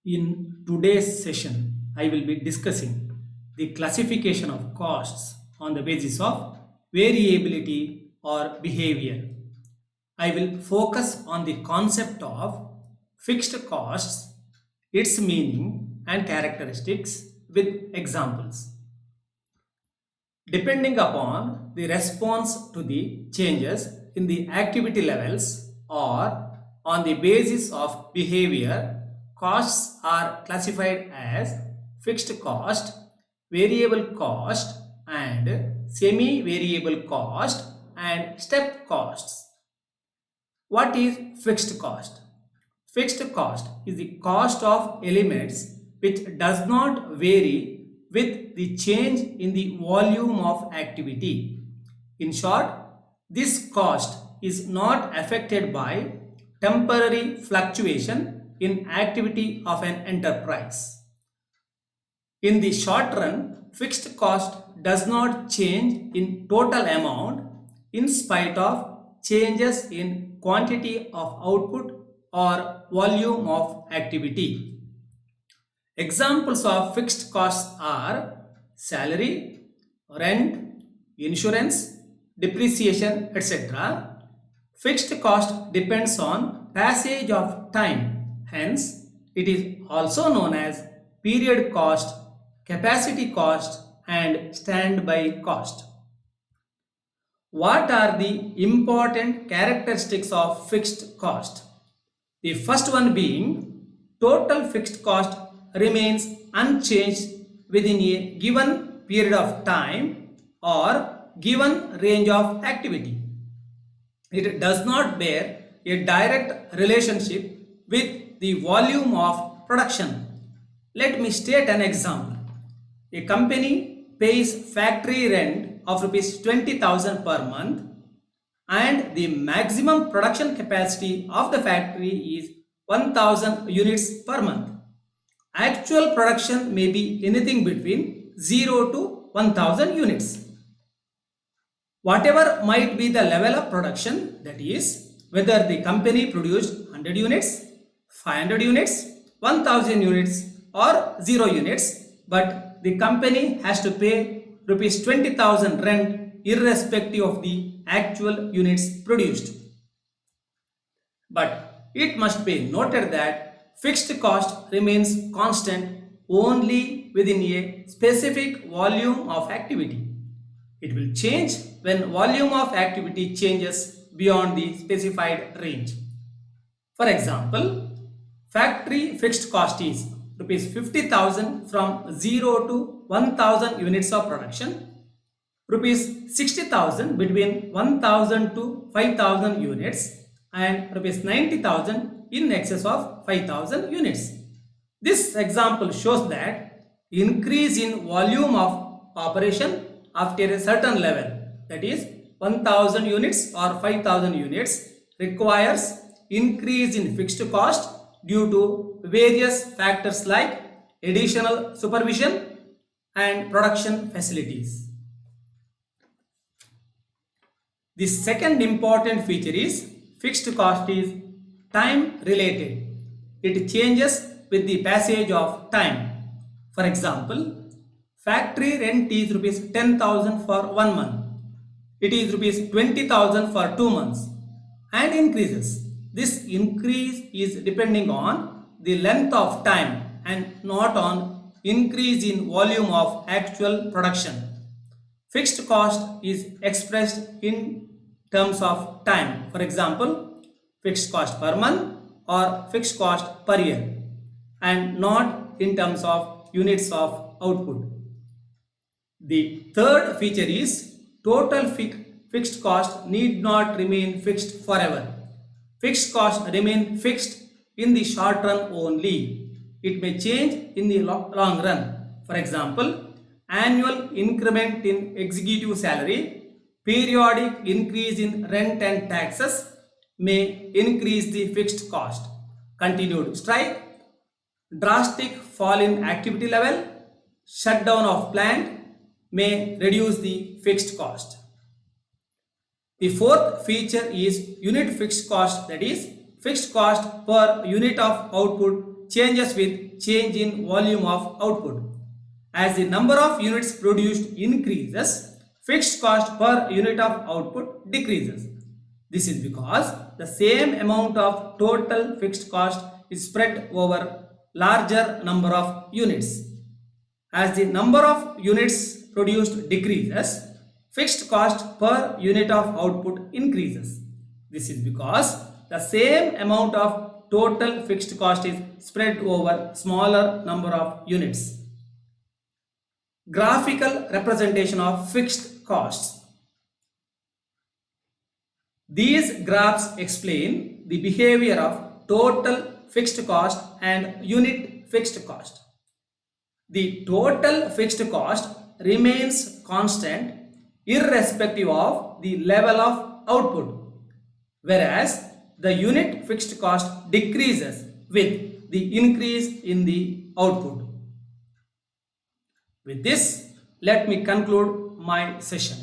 In today's session, I will be discussing the classification of costs on the basis of variability or behavior. I will focus on the concept of fixed costs, its meaning and characteristics with examples. Depending upon the response to the changes in the activity levels or on the basis of behavior, costs are classified as fixed cost, variable cost, and semi-variable cost and step costs. What is fixed cost? Fixed cost is the cost of elements which does not vary with the change in the volume of activity. In short, this cost is not affected by temporary fluctuation in activity of an enterprise. In the short run, fixed cost does not change in total amount in spite of changes in quantity of output or volume of activity. Examples of fixed costs are salary, rent, insurance, depreciation, etc. Fixed cost depends on passage of time. Hence, it is also known as period cost, capacity cost, and standby cost. What are the important characteristics of fixed cost? The first one being total fixed cost remains unchanged within a given period of time or given range of activity. It does not bear a direct relationship with the volume of production. Let me state an example. A company pays factory rent of rupees 20,000 per month and the maximum production capacity of the factory is 1000 units per month. Actual production may be anything between 0 to 1000 units. Whatever might be the level of production, that is, whether the company produced 100 units, 500 units, 1000 units or 0 units, but the company has to pay rupees 20,000 rent irrespective of the actual units produced. But it must be noted that fixed cost remains constant only within a specific volume of activity. It will change when volume of activity changes beyond the specified range. For example, factory fixed cost is rupees 50,000 from 0 to 1000 units of production, rupees 60,000 between 1000 to 5000 units, and rupees 90,000 in excess of 5000 units. This example shows that increase in volume of operation after a certain level, that is 1000 units or 5000 units, requires increase in fixed cost due to various factors like additional supervision and production facilities. The second important feature is fixed cost is time related. It changes with the passage of time. For example, factory rent is rupees 10,000 for 1 month. It is rupees 20,000 for 2 months and increases. This increase is depending on the length of time and not on increase in volume of actual production. Fixed cost is expressed in terms of time. For example, fixed cost per month or fixed cost per year, and not in terms of units of output. The third feature is total fixed cost need not remain fixed forever. Fixed cost remain fixed in the short run only. It may change in the long run. For example, annual increment in executive salary, periodic increase in rent and taxes may increase the fixed cost. Continued strike, drastic fall in activity level, shutdown of plant may reduce the fixed cost. The fourth feature is unit fixed cost, that is fixed cost per unit of output changes with change in volume of output. As the number of units produced increases, fixed cost per unit of output decreases. This is because the same amount of total fixed cost is spread over larger number of units. As the number of units produced decreases, fixed cost per unit of output increases. This is because the same amount of total fixed cost is spread over smaller number of units. Graphical representation of fixed costs. These graphs explain the behavior of total fixed cost and unit fixed cost. The total fixed cost remains constant irrespective of the level of output, whereas the unit fixed cost decreases with the increase in the output. With this, let me conclude my session.